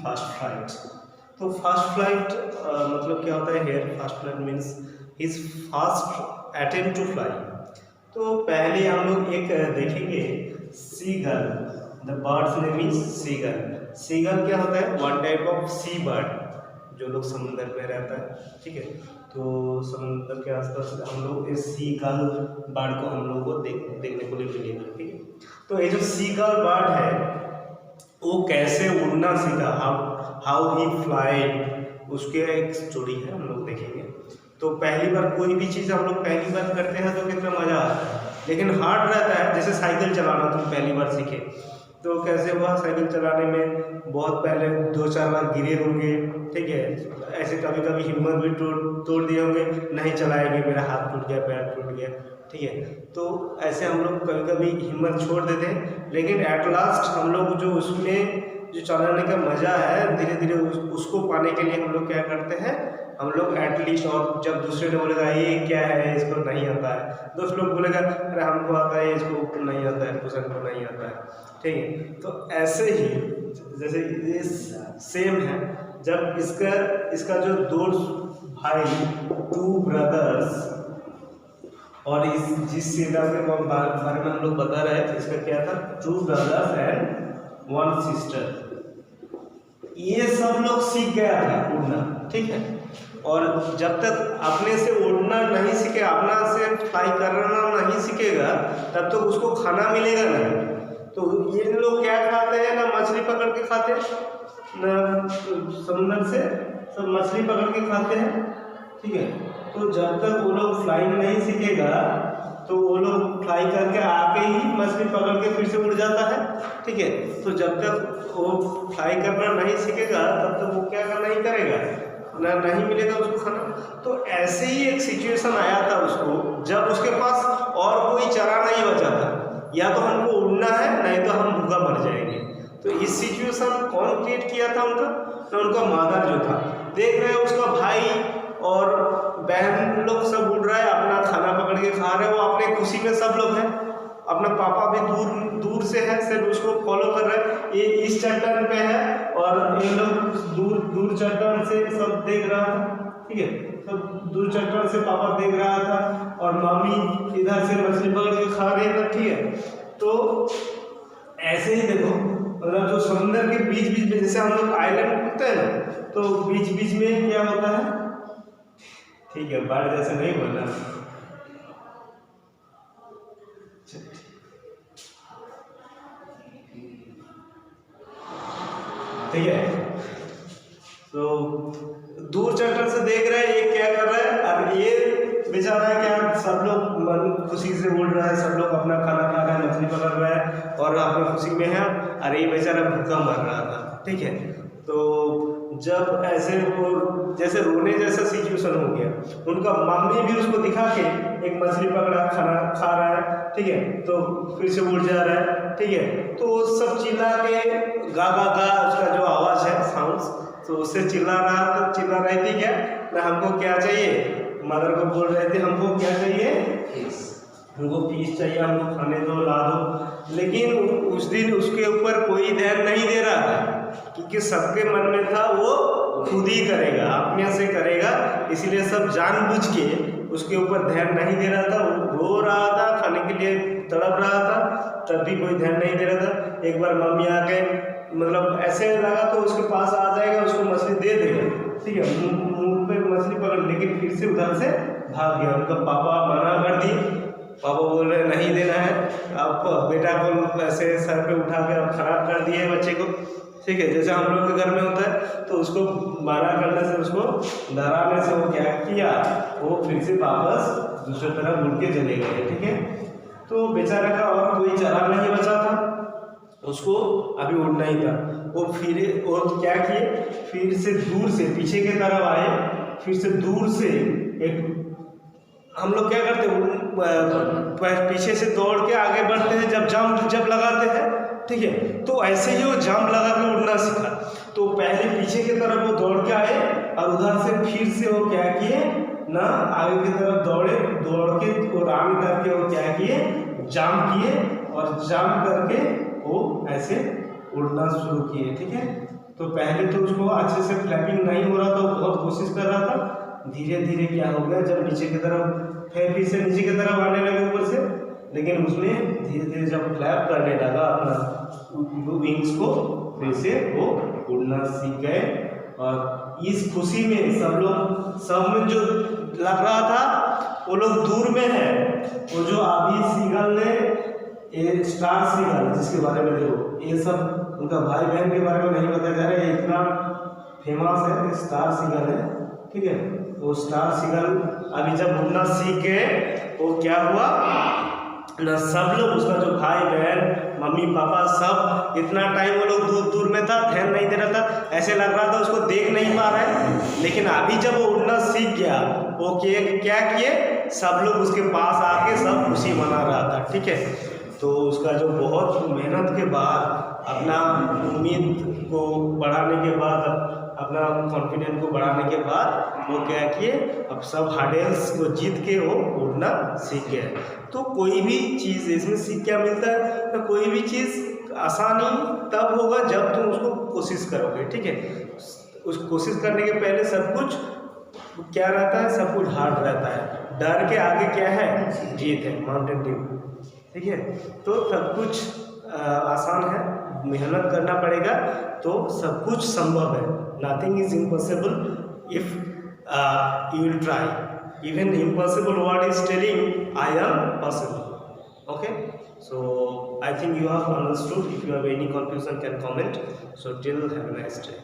Fast flight. तो first flight मतलब क्या होता है here, first flight means is first attempt to fly. तो पहले हम लोग एक देखेंगे seagull, the bird's name is seagull. Seagull क्या होता है, one type of sea bird जो लोग समुद्र में रहता है, ठीक है। तो समुद्र के आसपास हम लोग इस सीगल बर्ड को हम लोग को देखने को मिलेगा, ठीक है। तो ये जो सीगल बर्ड है वो कैसे उड़ना सीखा, हाउ ही फ्लाई, उसके एक स्टोरी है, हम लोग देखेंगे। तो पहली बार कोई भी चीज़ हम लोग पहली बार करते हैं तो कितना मज़ा आता है, लेकिन हार्ड रहता है। जैसे साइकिल चलाना तुम पहली बार सीखे तो कैसे हुआ, साइकिल चलाने में बहुत पहले 2-4 बार गिरे होंगे, ठीक है। ऐसे कभी कभी हिम्मत भी तोड़ दिए होंगे, नहीं चलाएंगे, मेरा हाथ टूट गया, पैर टूट गया, ठीक है। तो ऐसे हम लोग कभी कभी हिम्मत छोड़ देते हैं, लेकिन एट लास्ट हम लोग जो उसमें जो चलाने का मज़ा है धीरे धीरे उसको पाने के लिए हम लोग क्या करते हैं, हम लोग एटलीस्ट, और जब दूसरे ने बोलेगा ये क्या है, इसको नहीं आता है, दोस्त लोग बोलेगा अरे हमको आता है, इसको नहीं आता है, कुशन को नहीं आता है, ठीक है। तो ऐसे ही जैसे ये सेम है, जब इसका जो दो भाई, 2 ब्रदर्स, और इस जिस सीधा के बारे में हम लोग बता रहे हैं इसका क्या था, 2 ब्रदर्स एंड 1 सिस्टर। ये सब लोग सीख गया था उड़ना, ठीक है। और जब तक अपने से उड़ना नहीं सीखे, अपना से फ्लाई करना नहीं सीखेगा, तब तक उसको खाना मिलेगा नहीं। तो ये लोग क्या खाते हैं, ना मछली पकड़ के खाते हैं, ना समुद्र से सब मछली पकड़ के खाते हैं, ठीक है। तो जब तक वो लोग फ्लाइंग नहीं सीखेगा तो वो लोग फ्लाई करके आके ही मछली पकड़ के फिर से उड़ जाता है, ठीक है। तो जब तक वो फ्लाई करना नहीं सीखेगा तब तक वो क्या नहीं करेगा, ना नहीं मिलेगा उसको खाना। तो ऐसे ही एक सिचुएशन आया था उसको, जब उसके पास और कोई चारा नहीं बचा था, या तो हमको उड़ना है नहीं तो हम भूखा मर जाएंगे। तो इस सिचुएशन कौन क्रिएट किया था उनका, तो उनका मादर जो था, देख रहे हैं उसका भाई और बहन लोग सब उड़ रहा है, अपना खाना पकड़ के खा रहे हैं, वो अपने खुशी में सब लोग हैं, अपना पापा भी दूर से है, सिर्फ उसको फॉलो कर रहे हैं। ये इस चट्टान पे है और ये लोग दूर चट्टान से सब देख रहा था, ठीक है। सब दूर चट्टान से पापा देख रहा था और मम्मी इधर से मछली पकड़ के खा रही है, ठीक है। तो ऐसे ही देखो, मतलब जो समुद्र के बीच बीच में जैसे हम लोग आइलैंड घूमते हैं ना, तो बीच बीच में क्या होता है, ठीक है, बाढ़ जैसे नहीं बोलना, ठीक है। तो दूर चट्टान से देख रहे हैं ये क्या कर रहा है, और ये बेचारा क्या, सब लोग मन खुशी से उड़ रहा है, सब लोग अपना खाना खा रहा है, मछली पकड़ रहा है और अपनी खुशी में है, और ये बेचारा भूखा मर रहा था, ठीक है। तो जब ऐसे वो जैसे रोने जैसा सिचुएशन हो गया, उनका मम्मी भी उसको दिखा के एक मछली पकड़ा, खाना खा रहा है, ठीक है। तो फिर से उड़ जा रहा है, ठीक है। तो वो सब चिल्ला के गा गा गा, उसका जो आवाज़ है साउंड्स, तो उससे चिल्ला रही थी क्या, ना हमको क्या चाहिए, मदर को बोल रहे थे हमको क्या चाहिए, हमको पीस चाहिए, हमको खाने दो, ला दो। लेकिन उस दिन उसके ऊपर कोई ध्यान नहीं दे रहा था, क्योंकि सबके मन में था वो खुद ही करेगा, अपने से करेगा, इसीलिए सब जानबूझ के उसके ऊपर ध्यान नहीं दे रहा था। वो रो रहा था, खाने के लिए तड़प रहा था, तब भी कोई ध्यान नहीं दे रहा था। एक बार मम्मी आ गए, मतलब ऐसे लगा तो उसके पास आ जाएगा, उसको मछली दे देगा, ठीक है, मुंह पे मछली पकड़, लेकिन फिर से उधर से भाग गया। उनका पापा मना कर दिए, पापा बोल रहे नहीं देना है, आप बेटा को ऐसे सर पे उठा के आप खराब कर दिए बच्चे को, ठीक है। जैसे हम लोग के घर में होता है, तो उसको मना करने से, उसको डराने से वो क्या किया, वो फिर से वापस दूसरी तरफ मुड़ के चले गए, ठीक है। तो बेचारा का और कोई चारा नहीं बचा था, उसको अभी उड़ना ही था। वो फिर वो क्या किए, फिर से दूर से पीछे की तरफ आए, फिर से दूर से एक, हम लोग क्या करते हैं, पीछे से दौड़ के आगे बढ़ते हैं, जब लगाते हैं, ठीक है। तो ऐसे ही वो जंप लगा के उड़ना सीखा। तो पहले पीछे की तरफ वो दौड़ के आए और उधर से फिर से वो क्या किए ना, आगे की तरफ दौड़ के वो रन करके वो क्या किए, जंप किए, और जंप करके वो ऐसे उड़ना शुरू किए, ठीक है। तो पहले तो उसको अच्छे से फ्लैपिंग नहीं हो रहा था, बहुत कोशिश कर रहा था। धीरे धीरे क्या हो गया, जब नीचे की तरफ फिर से नीचे की तरफ आने लगे ऊपर से, लेकिन उसने धीरे धीरे जब फ्लैप करने लगा अपना विंग्स को, फिर से वो उड़ना सीख गए। और इस खुशी में सब में जो लग रहा था वो लोग दूर में है, वो जो अभी सीगल ने ये स्टार सीगल जिसके बारे में देखो, ये सब उनका भाई बहन के बारे में नहीं बताया जा रहा है, ये इतना फेमस है, स्टार सीगल है, ठीक है। वो स्टार सीगल अभी जब उड़ना सीख गए, वो क्या हुआ ना, सब लोग उसका जो भाई बहन मम्मी पापा सब, इतना टाइम वो लोग दूर दूर में था, ध्यान नहीं दे रहा था, ऐसे लग रहा था उसको देख नहीं पा रहे। लेकिन अभी जब वो उड़ना सीख गया, वो क्या किए, सब लोग उसके पास आके सब खुशी मना रहा था, ठीक है। तो उसका जो बहुत मेहनत के बाद, अपना उम्मीद को बढ़ाने के बाद, अपना कॉन्फिडेंस को बढ़ाने के बाद वो क्या किए, अब सब हार्डल्स को जीत के वो उड़ना सीख गए। तो कोई भी चीज़ इसमें सीख क्या मिलता है, तो कोई भी चीज़ आसानी तब होगा जब तुम उसको कोशिश करोगे, ठीक है। उस कोशिश करने के पहले सब कुछ क्या रहता है, सब कुछ हार्ड रहता है, डर के आगे क्या है, जीत है, माउंटेन ड्यू, ठीक है। तो सब कुछ आसान है, मेहनत करना पड़ेगा तो सब कुछ संभव है। Nothing is impossible if you will try. Even impossible word is telling I am possible. Okay, so I think you have understood. If you have any confusion, can comment. So till, have a nice day.